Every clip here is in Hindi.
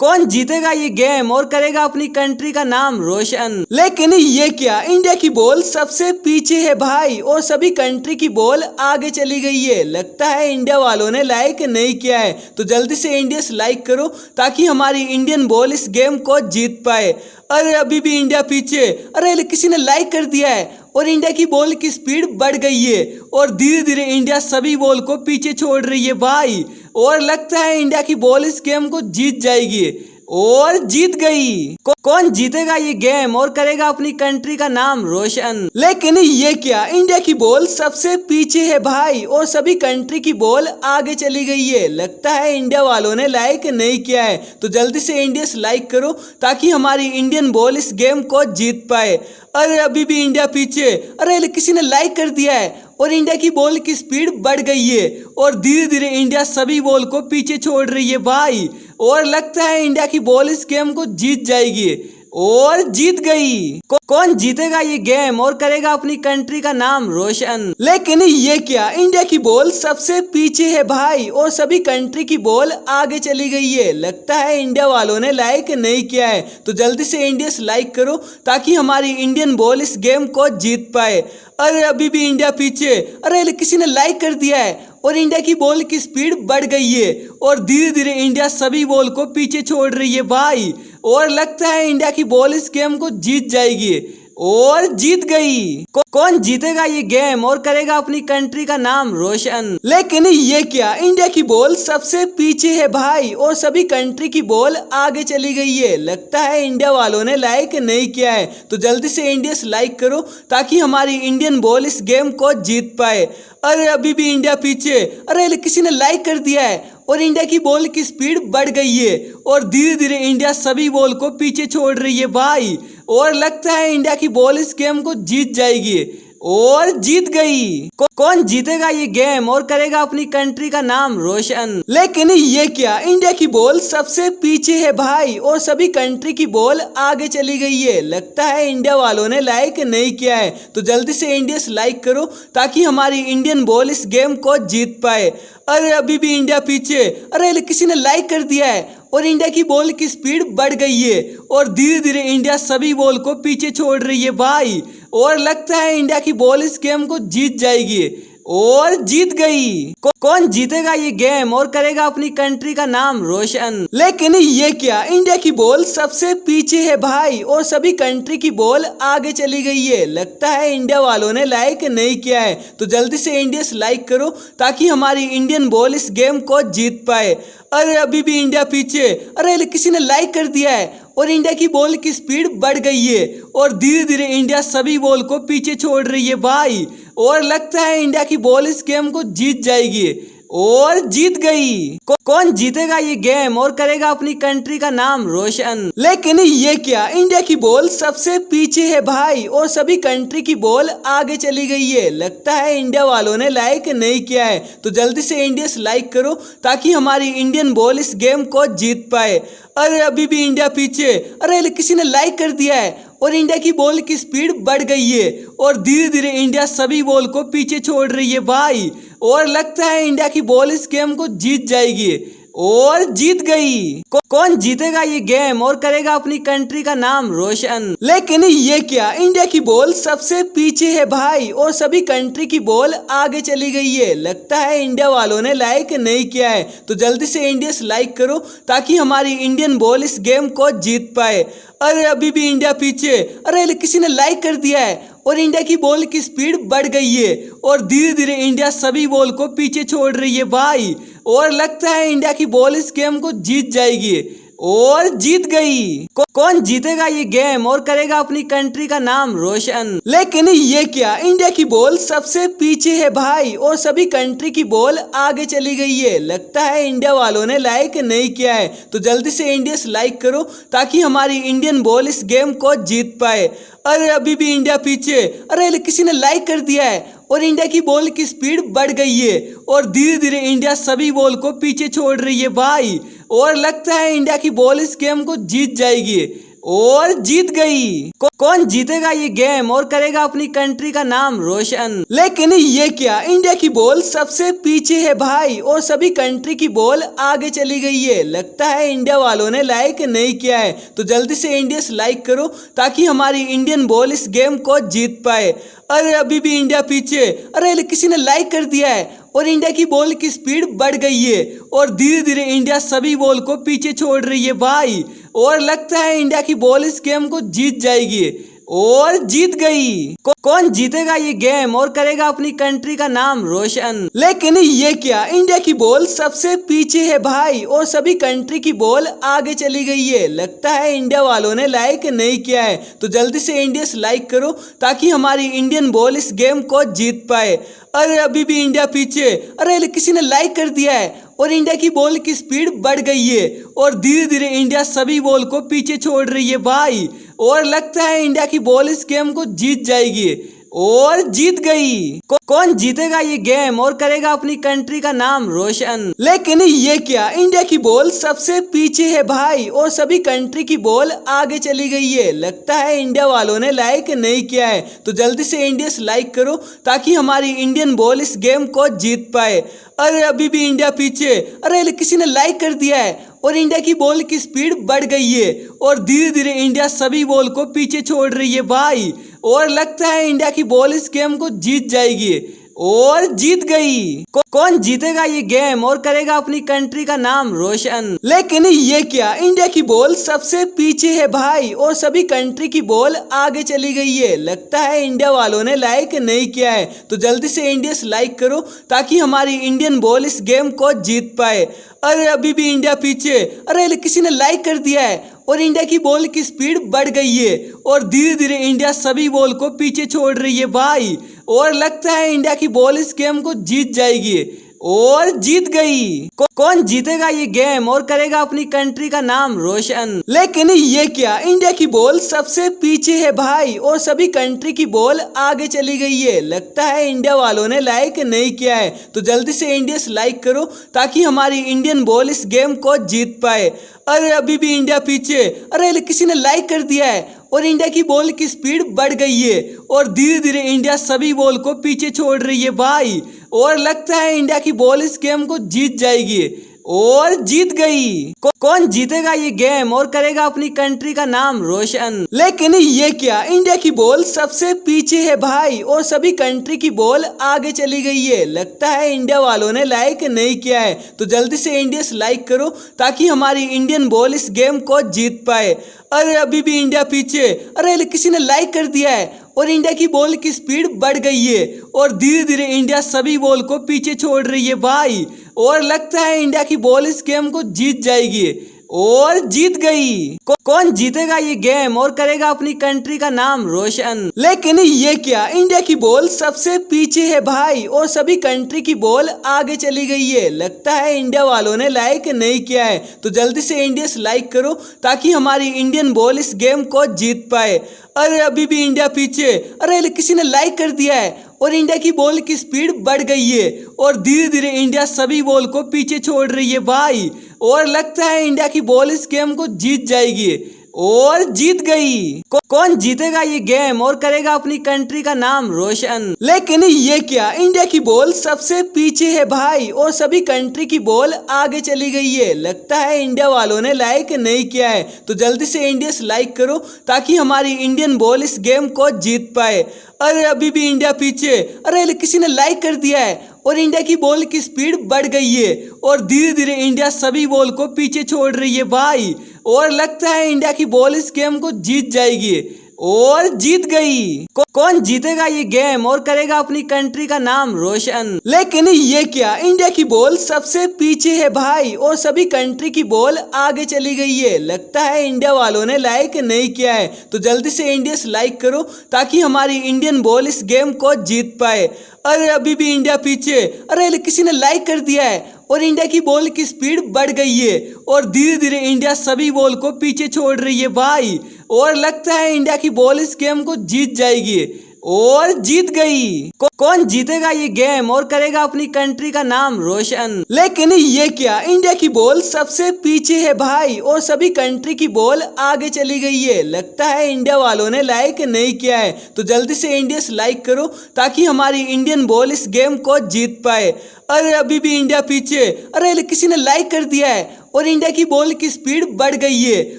कौन जीतेगा ये गेम और करेगा अपनी कंट्री का नाम रोशन। लेकिन ये क्या, इंडिया की बॉल सबसे पीछे है भाई और सभी कंट्री की बॉल आगे चली गई है। लगता है इंडिया वालों ने लाइक नहीं किया है, तो जल्दी से इंडियंस लाइक करो ताकि हमारी इंडियन बॉल इस गेम को जीत पाए। अरे अभी भी इंडिया पीछे, अरे किसी ने लाइक कर दिया है और इंडिया की बॉल की स्पीड बढ़ गई है और धीरे धीरे इंडिया सभी बॉल को पीछे छोड़ रही है भाई। और लगता है इंडिया की बॉल इस गेम को जीत जाएगी और जीत गई। कौन जीतेगा ये गेम और करेगा अपनी कंट्री का नाम रोशन। लेकिन ये क्या, इंडिया की बॉल सबसे पीछे है भाई और सभी कंट्री की बॉल आगे चली गई है। लगता है इंडिया वालों ने लाइक नहीं किया है, तो जल्दी से इंडियंस लाइक करो ताकि हमारी इंडियन बॉल इस गेम को जीत पाए। अरे अभी भी इंडिया पीछे, अरे किसी ने लाइक कर दिया है और इंडिया की बॉल की स्पीड बढ़ गई है और धीरे धीरे इंडिया सभी बॉल को पीछे छोड़ रही है भाई। और लगता है इंडिया की बॉल इस गेम को जीत जाएगी और जीत गई। कौन जीतेगा ये गेम और करेगा अपनी कंट्री का नाम रोशन। लेकिन ये क्या, इंडिया की बॉल सबसे पीछे है भाई और सभी कंट्री की बॉल आगे चली गई है। लगता है इंडिया वालों ने लाइक नहीं किया है, तो जल्दी से इंडियंस लाइक करो ताकि हमारी इंडियन बॉल इस गेम को जीत पाए। अरे अभी भी इंडिया पीछे, अरे किसी ने लाइक कर दिया है और इंडिया की बॉल की स्पीड बढ़ गई है और धीरे धीरे इंडिया सभी बॉल को पीछे छोड़ रही है भाई। और लगता है इंडिया की बॉल इस गेम को जीत जाएगी और जीत गई। कौन जीतेगा ये गेम और करेगा अपनी कंट्री का नाम रोशन। लेकिन ये क्या, इंडिया की बॉल सबसे पीछे है भाई और सभी कंट्री की बॉल आगे चली गई है। लगता है इंडिया वालों ने लाइक नहीं किया है, तो जल्दी से इंडियंस लाइक करो ताकि हमारी इंडियन बॉल इस गेम को जीत पाए। अरे अभी भी इंडिया पीछे, अरे किसी ने लाइक कर दिया है और इंडिया की बॉल की स्पीड बढ़ गई है और धीरे धीरे इंडिया सभी बॉल को पीछे छोड़ रही है भाई। और लगता है इंडिया की बॉल इस गेम को जीत जाएगी और जीत गई। कौन जीतेगा ये गेम और करेगा अपनी कंट्री का नाम रोशन। लेकिन ये क्या, इंडिया की बॉल सबसे पीछे है भाई और सभी कंट्री की बॉल आगे चली गई है। लगता है इंडिया वालों ने लाइक नहीं किया है, तो जल्दी से इंडियंस लाइक करो ताकि हमारी इंडियन बॉल इस गेम को जीत पाए। अरे अभी भी इंडिया पीछे, अरे किसी ने लाइक कर दिया है और इंडिया की बॉल की स्पीड बढ़ गई है और धीरे धीरे इंडिया सभी बॉल को पीछे छोड़ रही है भाई। और लगता है इंडिया की बॉल इस गेम को जीत जाएगी और जीत गई। कौन जीतेगा ये गेम और करेगा अपनी कंट्री का नाम रोशन। लेकिन ये क्या, इंडिया की बॉल सबसे पीछे है भाई और सभी कंट्री की बॉल आगे चली गई है। लगता है इंडिया वालों ने लाइक नहीं किया है, तो जल्दी से इंडियंस लाइक करो ताकि हमारी इंडियन बॉल इस गेम को जीत पाए। अरे अभी भी इंडिया पीछे, अरे किसी ने लाइक कर दिया है और इंडिया की बॉल की स्पीड बढ़ गई है और धीरे धीरे इंडिया सभी बॉल को पीछे छोड़ रही है भाई। और लगता है इंडिया की बॉल इस गेम को जीत जाएगी और जीत गई। कौन जीतेगा ये गेम और करेगा अपनी कंट्री का नाम रोशन। लेकिन ये क्या, इंडिया की बॉल सबसे पीछे है भाई और सभी कंट्री की बॉल आगे चली गई है। लगता है इंडिया वालों ने लाइक नहीं किया है, तो जल्दी से इंडियंस लाइक करो ताकि हमारी इंडियन बॉल इस गेम को जीत पाए। अरे अभी भी इंडिया पीछे, अरे किसी ने लाइक कर दिया है और इंडिया की बॉल की स्पीड बढ़ गई है और धीरे धीरे इंडिया सभी बॉल को पीछे छोड़ रही है भाई। और लगता है इंडिया की बॉल इस गेम को जीत जाएगी और जीत गई। कौन जीतेगा ये गेम और करेगा अपनी कंट्री का नाम रोशन। लेकिन ये क्या, इंडिया की बॉल सबसे पीछे है भाई और सभी कंट्री की बॉल आगे चली गई है। लगता है इंडिया वालों ने लाइक नहीं किया है, तो जल्दी से इंडियंस लाइक करो ताकि हमारी इंडियन बॉल इस गेम को जीत पाए। अरे अभी भी इंडिया पीछे, अरे किसी ने लाइक कर दिया है और इंडिया की बॉल की स्पीड बढ़ गई है और धीरे धीरे इंडिया सभी बॉल को पीछे छोड़ रही है भाई। और लगता है इंडिया की बॉल इस गेम को जीत जाएगी और जीत गई। कौन जीतेगा ये गेम और करेगा अपनी कंट्री का नाम रोशन। लेकिन ये क्या, इंडिया की बॉल सबसे पीछे है भाई और सभी कंट्री की बॉल आगे चली गई है। लगता है इंडिया वालों ने लाइक नहीं किया है, तो जल्दी से इंडियंस लाइक करो ताकि हमारी इंडियन बॉल इस गेम को जीत पाए। अरे अभी भी इंडिया पीछे, अरे किसी ने लाइक कर दिया है और इंडिया की बॉल की स्पीड बढ़ गई है और धीरे धीरे इंडिया सभी बॉल को पीछे छोड़ रही है भाई। और लगता है इंडिया की बॉल इस गेम को जीत जाएगी और जीत गई। कौन जीतेगा ये गेम और करेगा अपनी कंट्री का नाम रोशन। लेकिन ये क्या, इंडिया की बॉल सबसे पीछे है भाई और सभी कंट्री की बॉल आगे चली गई है। लगता है इंडिया वालों ने लाइक नहीं किया है, तो जल्दी से इंडियंस लाइक करो ताकि हमारी इंडियन बॉल इस गेम को जीत पाए। अरे अभी भी इंडिया पीछे, अरे किसी ने लाइक कर दिया है और इंडिया की बॉल की स्पीड बढ़ गई है और धीरे धीरे इंडिया सभी बॉल को पीछे छोड़ रही है भाई। और लगता है इंडिया की बॉल इस गेम को जीत जाएगी और जीत गई। कौन जीतेगा ये गेम और करेगा अपनी कंट्री का नाम रोशन। लेकिन ये क्या, इंडिया की बॉल सबसे पीछे है भाई और सभी कंट्री की बॉल आगे चली गई है। लगता है इंडिया वालों ने लाइक नहीं किया है, तो जल्दी से इंडियंस लाइक करो ताकि हमारी इंडियन बॉल इस गेम को जीत पाए। अरे अभी भी इंडिया पीछे, अरे किसी ने लाइक कर दिया है और इंडिया की बॉल की स्पीड बढ़ गई है और धीरे धीरे इंडिया सभी बॉल को पीछे छोड़ रही है भाई। और लगता है इंडिया की बॉल इस गेम को जीत जाएगी और जीत गई। कौन जीतेगा ये गेम और करेगा अपनी कंट्री का नाम रोशन। लेकिन ये क्या, इंडिया की बॉल सबसे पीछे है भाई और सभी कंट्री की बॉल आगे चली गई है। लगता है इंडिया वालों ने लाइक नहीं किया है, तो जल्दी से इंडियंस लाइक करो ताकि हमारी इंडियन बॉल इस गेम को जीत पाए। अरे अभी भी इंडिया पीछे, अरे किसी ने लाइक कर दिया है और इंडिया की बॉल की स्पीड बढ़ गई है और धीरे धीरे इंडिया सभी बॉल को पीछे छोड़ रही है भाई। और लगता है इंडिया की बॉल इस गेम को जीत जाएगी और जीत गई। कौन जीतेगा ये गेम और करेगा अपनी कंट्री का नाम रोशन। लेकिन ये क्या, इंडिया की बॉल सबसे पीछे है भाई और सभी कंट्री की बॉल आगे चली गई है। लगता है इंडिया वालों ने लाइक नहीं किया है, तो जल्दी से इंडियंस लाइक करो ताकि हमारी इंडियन बॉल इस गेम को जीत पाए। अरे अभी भी इंडिया पीछे, अरे किसी ने लाइक कर दिया है और इंडिया की बॉल की स्पीड बढ़ गई है और धीरे धीरे इंडिया सभी बॉल को पीछे छोड़ रही है भाई। और लगता है इंडिया की बॉल इस गेम को जीत जाएगी और जीत गई। कौन जीतेगा ये गेम और करेगा अपनी कंट्री का नाम रोशन। लेकिन ये क्या, इंडिया की बॉल सबसे पीछे है भाई और सभी कंट्री की बॉल आगे चली गई है। लगता है इंडिया वालों ने लाइक नहीं किया है, तो जल्दी से इंडियंस लाइक करो ताकि हमारी इंडियन बॉल इस गेम को जीत पाए। अरे अभी भी इंडिया पीछे, अरे किसी ने लाइक कर दिया है और इंडिया की बॉल की स्पीड बढ़ गई है और धीरे धीरे इंडिया सभी बॉल को पीछे छोड़ रही है भाई। और लगता है इंडिया की बॉल इस गेम को जीत जाएगी और जीत गई। कौन जीतेगा ये गेम और करेगा अपनी कंट्री का नाम रोशन। लेकिन ये क्या, इंडिया की बॉल सबसे पीछे है भाई और सभी कंट्री की बॉल आगे चली गई है। लगता है इंडिया वालों ने लाइक नहीं किया है, तो जल्दी से इंडियंस लाइक करो ताकि हमारी इंडियन बॉल इस गेम को जीत पाए। अरे अभी भी इंडिया पीछे, अरे किसी ने लाइक कर दिया है और इंडिया की बॉल की स्पीड बढ़ गई है और धीरे धीरे इंडिया सभी बॉल को पीछे छोड़ रही है भाई। और लगता है इंडिया की बॉल इस गेम को जीत जाएगी और जीत गई। कौन जीतेगा ये गेम और करेगा अपनी कंट्री का नाम रोशन। लेकिन ये क्या, इंडिया की बॉल सबसे पीछे है भाई और सभी कंट्री की बॉल आगे चली गई है। लगता है इंडिया वालों ने लाइक नहीं किया है, तो जल्दी से इंडियंस लाइक करो ताकि हमारी इंडियन बॉल इस गेम को जीत पाए। अरे अभी भी इंडिया पीछे, अरे किसी ने लाइक कर दिया है और इंडिया की बॉल की स्पीड बढ़ गई है और धीरे धीरे इंडिया सभी बॉल को पीछे छोड़ रही है भाई। और लगता है इंडिया की बॉल इस गेम को जीत जाएगी और जीत गई। कौन जीतेगा ये गेम और करेगा अपनी कंट्री का नाम रोशन। लेकिन ये क्या, इंडिया की बॉल सबसे पीछे है भाई और सभी कंट्री की बॉल आगे चली गई है। लगता है इंडिया वालों ने लाइक नहीं किया है, तो जल्दी से इंडियंस लाइक करो ताकि हमारी इंडियन बॉल इस गेम को जीत पाए। अरे अभी भी इंडिया पीछे, अरे किसी ने लाइक कर दिया है और इंडिया की बॉल की स्पीड बढ़ गई है और धीरे धीरे इंडिया सभी बॉल को पीछे छोड़ रही है भाई। और लगता है इंडिया की बॉल इस गेम को जीत जाएगी और जीत गई। कौन जीतेगा ये गेम और करेगा अपनी कंट्री का नाम रोशन। लेकिन ये क्या, इंडिया की बॉल सबसे पीछे है भाई और सभी कंट्री की बॉल आगे चली गई है। लगता है इंडिया वालों ने लाइक नहीं किया है, तो जल्दी से इंडियंस लाइक करो ताकि हमारी इंडियन बॉल इस गेम को जीत पाए। अरे अभी भी इंडिया पीछे, अरे किसी ने लाइक कर दिया है और इंडिया की बॉल की स्पीड बढ़ गई है और धीरे धीरे इंडिया सभी बॉल को पीछे छोड़ रही है भाई। और लगता है इंडिया की बॉल इस गेम को जीत जाएगी और जीत गई। कौन जीतेगा ये गेम और करेगा अपनी कंट्री का नाम रोशन। लेकिन ये क्या, इंडिया की बॉल सबसे पीछे है भाई और सभी कंट्री की बॉल आगे चली गई है। लगता है इंडिया वालों ने लाइक नहीं किया है, तो जल्दी से इंडियंस लाइक करो ताकि हमारी इंडियन बॉल इस गेम को जीत पाए। अरे अभी भी इंडिया पीछे, अरे किसी ने लाइक कर दिया है और इंडिया की बॉल की स्पीड बढ़ गई है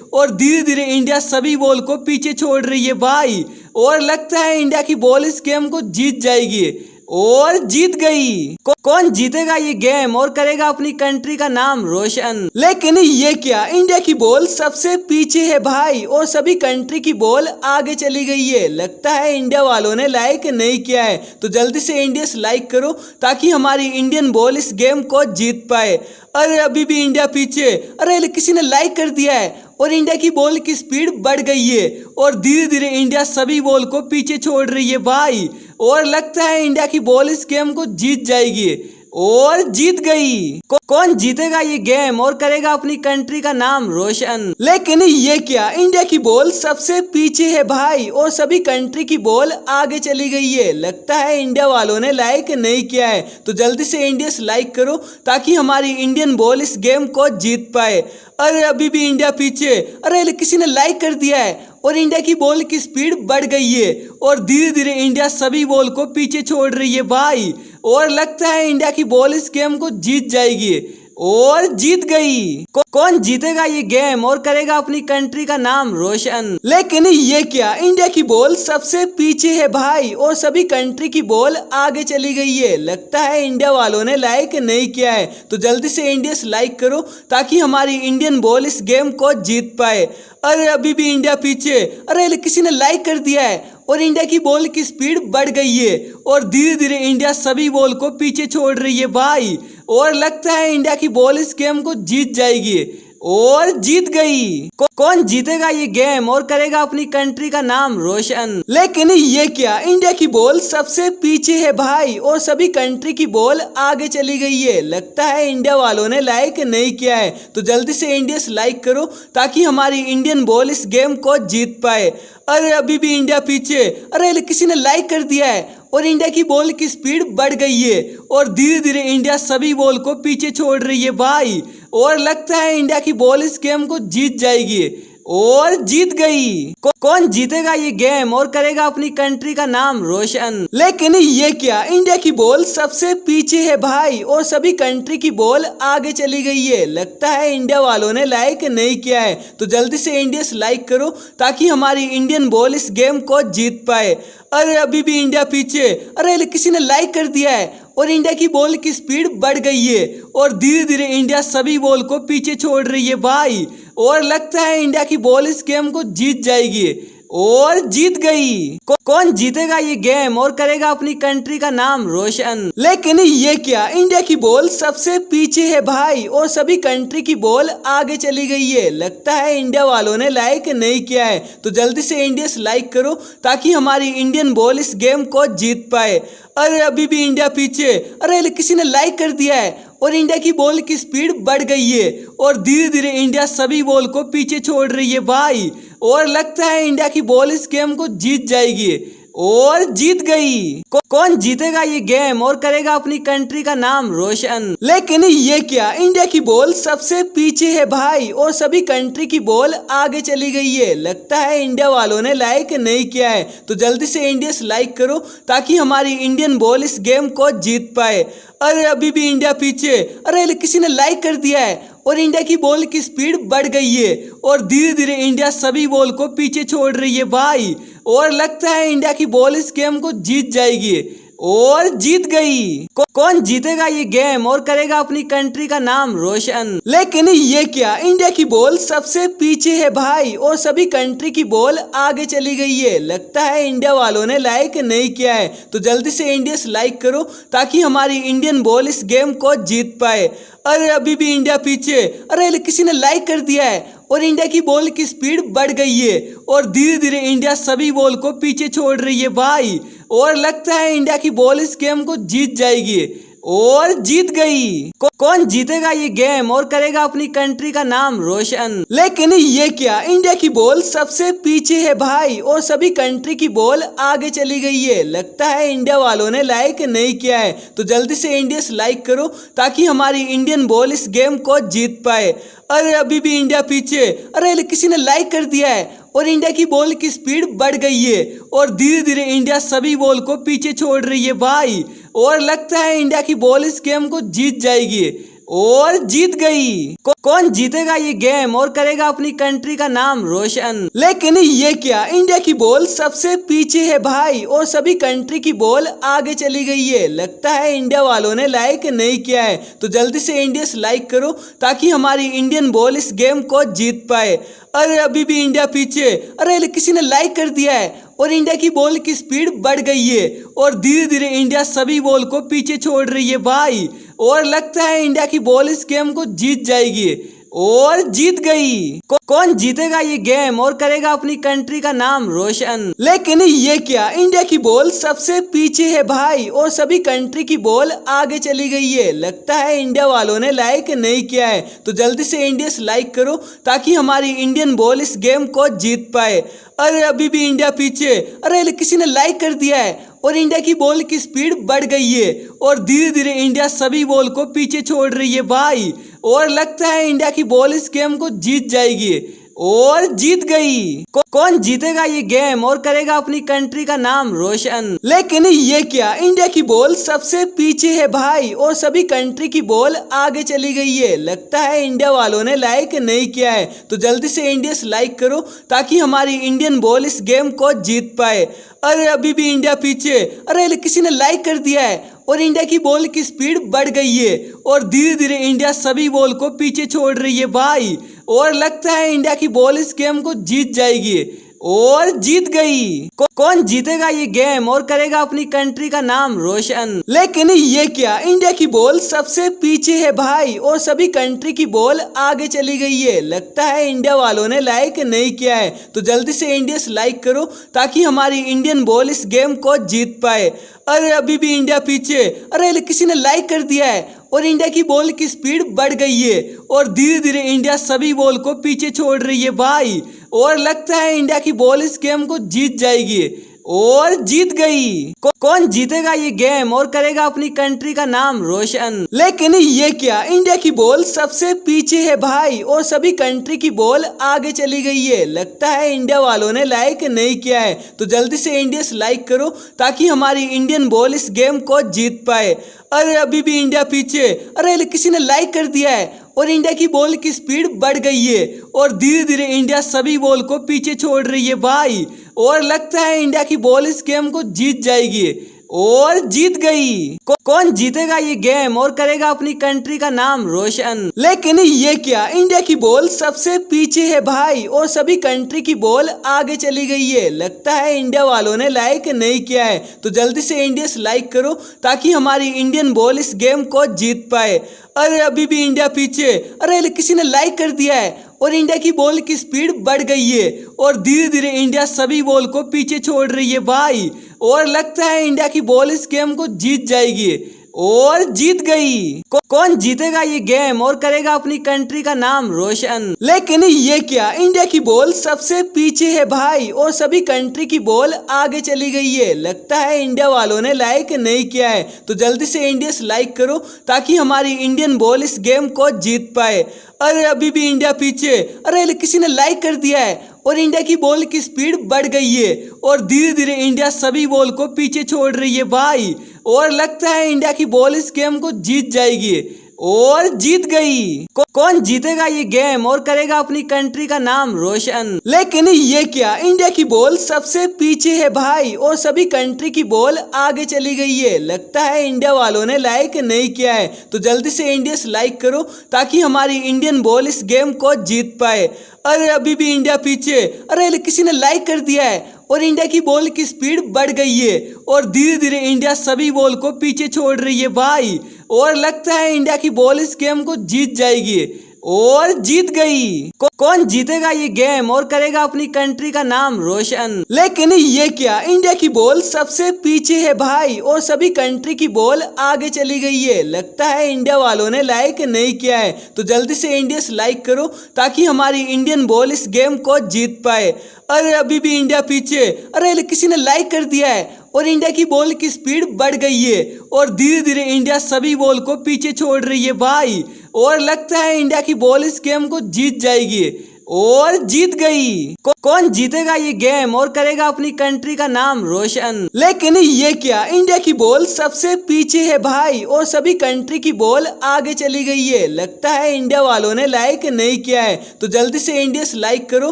और धीरे धीरे इंडिया सभी बॉल को पीछे छोड़ रही है भाई। और लगता है इंडिया की बॉल इस गेम को जीत जाएगी और जीत गई। कौन जीतेगा ये गेम और करेगा अपनी कंट्री का नाम रोशन। लेकिन ये क्या, इंडिया की बॉल सबसे पीछे है भाई और सभी कंट्री की बॉल आगे चली गई है। लगता है इंडिया वालों ने लाइक नहीं किया है, तो जल्दी से इंडियंस लाइक करो ताकि हमारी इंडियन बॉल इस गेम को जीत पाए। अरे अभी भी इंडिया पीछे, अरे किसी ने लाइक कर दिया है और इंडिया की बॉल की स्पीड बढ़ गई है और धीरे धीरे इंडिया सभी बॉल को पीछे छोड़ रही है भाई। और लगता है इंडिया की बॉल इस गेम को जीत जाएगी और जीत गई। कौन जीतेगा ये गेम और करेगा अपनी कंट्री का नाम रोशन। लेकिन ये क्या, इंडिया की बॉल सबसे पीछे है भाई और सभी कंट्री की बॉल आगे चली गई है। लगता है इंडिया वालों ने लाइक नहीं किया है, तो जल्दी से इंडियंस लाइक करो ताकि हमारी इंडियन बॉल इस गेम को जीत पाए। अरे अभी भी इंडिया पीछे, अरे किसी ने लाइक कर दिया है और इंडिया की बॉल की स्पीड बढ़ गई है और धीरे धीरे इंडिया सभी बॉल को पीछे छोड़ रही है भाई। और लगता है इंडिया की बॉल इस गेम को जीत जाएगी और जीत गई। कौन जीतेगा ये गेम और करेगा अपनी कंट्री का नाम रोशन। लेकिन ये क्या, इंडिया की बॉल सबसे पीछे है भाई और सभी कंट्री की बॉल आगे चली गई है। लगता है इंडिया वालों ने लाइक नहीं किया है, तो जल्दी से इंडियंस लाइक करो ताकि हमारी इंडियन बॉल इस गेम को जीत पाए। अरे अभी भी इंडिया पीछे, अरे किसी ने लाइक कर दिया है और इंडिया की बॉल की स्पीड बढ़ गई है और धीरे धीरे इंडिया सभी बॉल को पीछे छोड़ रही है भाई। और लगता है इंडिया की बॉल इस गेम को जीत जाएगी और जीत गई। कौन जीतेगा ये गेम और करेगा अपनी कंट्री का नाम रोशन। लेकिन ये क्या, इंडिया की बॉल सबसे पीछे है भाई और सभी कंट्री की बॉल आगे चली गई है। लगता है इंडिया वालों ने लाइक नहीं किया है, तो जल्दी से इंडियंस लाइक करो ताकि हमारी इंडियन बॉल इस गेम को जीत पाए। अरे अभी भी इंडिया पीछे, अरे किसी ने लाइक कर दिया है और इंडिया की बॉल की स्पीड बढ़ गई है और धीरे धीरे इंडिया सभी बॉल को पीछे छोड़ रही है भाई। और लगता है इंडिया की बॉल इस गेम को जीत जाएगी और जीत गई। कौन जीतेगा ये गेम और करेगा अपनी कंट्री का नाम रोशन। लेकिन ये क्या, इंडिया की बॉल सबसे पीछे है भाई और सभी कंट्री की बॉल आगे चली गई है। लगता है इंडिया वालों ने लाइक नहीं किया है, तो जल्दी से इंडियंस लाइक करो ताकि हमारी इंडियन बॉल इस गेम को जीत पाए। अरे अभी भी इंडिया पीछे, अरे किसी ने लाइक कर दिया है और इंडिया की बॉल की स्पीड बढ़ गई है और धीरे धीरे इंडिया सभी बॉल को पीछे छोड़ रही है भाई। और लगता है इंडिया की बॉल इस गेम को जीत जाएगी और जीत गई। कौन जीतेगा ये गेम और करेगा अपनी कंट्री का नाम रोशन। लेकिन ये क्या, इंडिया की बॉल सबसे पीछे है भाई और सभी कंट्री की बॉल आगे चली गई है। लगता है इंडिया वालों ने लाइक नहीं किया है, तो जल्दी से इंडियंस लाइक करो ताकि हमारी इंडियन बॉल इस गेम को जीत पाए। अरे अभी भी इंडिया पीछे, अरे किसी ने लाइक कर दिया है और इंडिया की बॉल की स्पीड बढ़ गई है और धीरे धीरे इंडिया सभी बॉल को पीछे छोड़ रही है भाई। और लगता है इंडिया की बॉल इस गेम को जीत जाएगी और जीत गई। कौन जीतेगा ये गेम और करेगा अपनी कंट्री का नाम रोशन। लेकिन ये क्या, इंडिया की बॉल सबसे पीछे है भाई और सभी कंट्री की बॉल आगे चली गई है। लगता है इंडिया वालों ने लाइक नहीं किया है, तो जल्दी से इंडियंस लाइक करो ताकि हमारी इंडियन बॉल इस गेम को जीत पाए। अरे अभी भी इंडिया पीछे, अरे किसी ने लाइक कर दिया है और इंडिया की बॉल की स्पीड बढ़ गई है और धीरे धीरे इंडिया सभी बॉल को पीछे छोड़ रही है भाई। और लगता है इंडिया की बॉल इस गेम को जीत जाएगी और जीत गई। कौन जीतेगा ये गेम और करेगा अपनी कंट्री का नाम रोशन। लेकिन ये क्या, इंडिया की बॉल सबसे पीछे है भाई और सभी कंट्री की बॉल आगे चली गई है। लगता है इंडिया वालों ने लाइक नहीं किया है, तो जल्दी से इंडियंस लाइक करो ताकि हमारी इंडियन बॉल इस गेम को जीत पाए। अरे अभी भी इंडिया पीछे, अरे किसी ने लाइक कर दिया है और इंडिया की बॉल की स्पीड बढ़ गई है और धीरे धीरे इंडिया सभी बॉल को पीछे छोड़ रही है भाई। और लगता है इंडिया की बॉल इस गेम को जीत जाएगी और जीत गई। कौन जीतेगा ये गेम और करेगा अपनी कंट्री का नाम रोशन। लेकिन ये क्या, इंडिया की बॉल सबसे पीछे है भाई और सभी कंट्री की बॉल आगे चली गई है। लगता है इंडिया वालों ने लाइक नहीं किया है, तो जल्दी से इंडियंस लाइक करो ताकि हमारी इंडियन बॉल इस गेम को जीत पाए। अरे अभी भी इंडिया पीछे, अरे किसी ने लाइक कर दिया है और इंडिया की बॉल की स्पीड बढ़ गई है और धीरे धीरे इंडिया सभी बॉल को पीछे छोड़ रही है भाई। और लगता है इंडिया की बॉल इस गेम को जीत जाएगी और जीत गई। कौन जीतेगा ये गेम और करेगा अपनी कंट्री का नाम रोशन। लेकिन ये क्या, इंडिया की बॉल सबसे पीछे है भाई और सभी कंट्री की बॉल आगे चली गई है। लगता है इंडिया वालों ने लाइक नहीं किया है, तो जल्दी से इंडियंस लाइक करो ताकि हमारी इंडियन बॉल इस गेम को जीत पाए। अरे अभी भी इंडिया पीछे, अरे किसी ने लाइक कर दिया है और इंडिया की बॉल की स्पीड बढ़ गई है और धीरे धीरे इंडिया सभी बॉल को पीछे छोड़ रही है भाई। और लगता है इंडिया की बॉल इस गेम को जीत जाएगी और जीत गई। कौन जीतेगा ये गेम और करेगा अपनी कंट्री का नाम रोशन। लेकिन ये क्या, इंडिया की बॉल सबसे पीछे है भाई और सभी कंट्री की बॉल आगे चली गई है। लगता है इंडिया वालों ने लाइक नहीं किया है, तो जल्दी से इंडियंस लाइक करो ताकि हमारी इंडियन बॉल इस गेम को जीत पाए। अरे अभी भी इंडिया पीछे, अरे किसी ने लाइक कर दिया है और इंडिया की बॉल की स्पीड बढ़ गई है और धीरे धीरे इंडिया सभी बॉल को पीछे छोड़ रही है भाई। और लगता है इंडिया की बॉल इस गेम को जीत जाएगी और जीत गई। कौन जीतेगा ये गेम और करेगा अपनी कंट्री का नाम रोशन। लेकिन ये क्या, इंडिया की बॉल सबसे पीछे है भाई और सभी कंट्री की बॉल आगे चली गई है। लगता है इंडिया वालों ने लाइक नहीं किया है, तो जल्दी से इंडियंस लाइक करो ताकि हमारी इंडियन बॉल इस गेम को जीत पाए। अरे अभी भी इंडिया पीछे, अरे किसी ने लाइक कर दिया है और इंडिया की बॉल की स्पीड बढ़ गई है और धीरे धीरे इंडिया सभी बॉल को पीछे छोड़ रही है भाई। और लगता है इंडिया की बॉल इस गेम को जीत जाएगी और जीत गई। कौन जीतेगा ये गेम और करेगा अपनी कंट्री का नाम रोशन। लेकिन ये क्या, इंडिया की बॉल सबसे पीछे है भाई और सभी कंट्री की बॉल आगे चली गई है। लगता है इंडिया वालों ने लाइक नहीं किया है, तो जल्दी से इंडियंस लाइक करो ताकि हमारी इंडियन बॉल इस गेम को जीत पाए। अरे अभी भी इंडिया पीछे, अरे किसी ने लाइक कर दिया है और इंडिया की बॉल की स्पीड बढ़ गई है और धीरे धीरे इंडिया सभी बॉल को पीछे छोड़ रही है भाई। और लगता है इंडिया की बॉल इस गेम को जीत जाएगी और जीत गई। कौन जीतेगा ये गेम और करेगा अपनी कंट्री का नाम रोशन। लेकिन ये क्या, इंडिया की बॉल सबसे पीछे है भाई और सभी कंट्री की बॉल आगे चली गई है। लगता है इंडिया वालों ने लाइक नहीं किया है, तो जल्दी से इंडियंस लाइक करो ताकि हमारी इंडियन बॉल इस गेम को जीत पाए। अरे अभी भी इंडिया पीछे, अरे किसी ने लाइक कर दिया है और इंडिया की बॉल की स्पीड बढ़ गई है और धीरे धीरे इंडिया सभी बॉल को पीछे छोड़ रही है भाई। और लगता है इंडिया की बॉल इस गेम को जीत जाएगी और जीत गई। कौन जीतेगा ये गेम और करेगा अपनी कंट्री का नाम रोशन। लेकिन ये क्या, इंडिया की बॉल सबसे पीछे है भाई और सभी कंट्री की बॉल आगे चली गई है। लगता है इंडिया वालों ने लाइक नहीं किया है, तो जल्दी से इंडियंस लाइक करो ताकि हमारी इंडियन बॉल इस गेम को जीत पाए। अरे अभी भी इंडिया पीछे, अरे किसी ने लाइक कर दिया है और इंडिया की बॉल की स्पीड बढ़ गई है और धीरे धीरे इंडिया सभी बॉल को पीछे छोड़ रही है भाई। और लगता है इंडिया की बॉल इस गेम को जीत जाएगी और जीत गई। कौन जीतेगा ये गेम और करेगा अपनी कंट्री का नाम रोशन। लेकिन ये क्या, इंडिया की बॉल सबसे पीछे है भाई और सभी कंट्री की बॉल आगे चली गई है। लगता है इंडिया वालों ने लाइक नहीं किया है, तो जल्दी से इंडियंस लाइक करो ताकि हमारी इंडियन बॉल इस गेम को जीत पाए। अरे अभी भी इंडिया पीछे, अरे किसी ने लाइक कर दिया है और इंडिया की बॉल की स्पीड बढ़ गई है और धीरे धीरे इंडिया सभी बॉल को पीछे छोड़ रही है भाई। और लगता है इंडिया की बॉल इस गेम को जीत जाएगी और जीत गई। कौन जीतेगा ये गेम और करेगा अपनी कंट्री का नाम रोशन। लेकिन ये क्या, इंडिया की बॉल सबसे पीछे है भाई और सभी कंट्री की बॉल आगे चली गई है। लगता है इंडिया वालों ने लाइक नहीं किया है, तो जल्दी से इंडियंस लाइक करो ताकि हमारी इंडियन बॉल इस गेम को जीत पाए। अरे अभी भी इंडिया पीछे, अरे किसी ने लाइक कर दिया है और इंडिया की बॉल की स्पीड बढ़ गई है और धीरे धीरे इंडिया सभी बॉल को पीछे छोड़ रही है भाई। और लगता है इंडिया की बॉल इस गेम को जीत जाएगी और जीत गई। कौन जीतेगा ये गेम और करेगा अपनी कंट्री का नाम रोशन। लेकिन ये क्या, इंडिया की बॉल सबसे पीछे है भाई और सभी कंट्री की बॉल आगे चली गई है। लगता है इंडिया वालों ने लाइक नहीं किया है, तो जल्दी से इंडियंस लाइक करो ताकि हमारी इंडियन बॉल इस गेम को जीत पाए। अरे अभी भी इंडिया पीछे, अरे किसी ने लाइक कर दिया है और इंडिया की बॉल की स्पीड बढ़ गई है और धीरे धीरे इंडिया सभी बॉल को पीछे छोड़ रही है भाई। और लगता है इंडिया की बॉल इस गेम को जीत जाएगी और जीत गई। कौन जीतेगा ये गेम और करेगा अपनी कंट्री का नाम रोशन। लेकिन ये क्या, इंडिया की बॉल सबसे पीछे है भाई और सभी कंट्री की बॉल आगे चली गई है। लगता है इंडिया वालों ने लाइक नहीं किया है, तो जल्दी से इंडियंस लाइक करो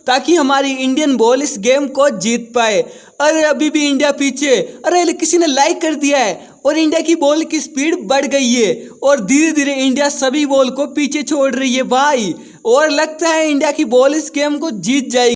ताकि हमारी इंडियन बॉल इस गेम को जीत पाए। अरे अभी भी इंडिया पीछे, अरे किसी ने लाइक कर दिया है और इंडिया की बॉल की स्पीड बढ़ गई है और धीरे धीरे इंडिया सभी बॉल को पीछे छोड़ रही है भाई। और लगता है इंडिया की बॉल इस गेम को जीत जाएगी।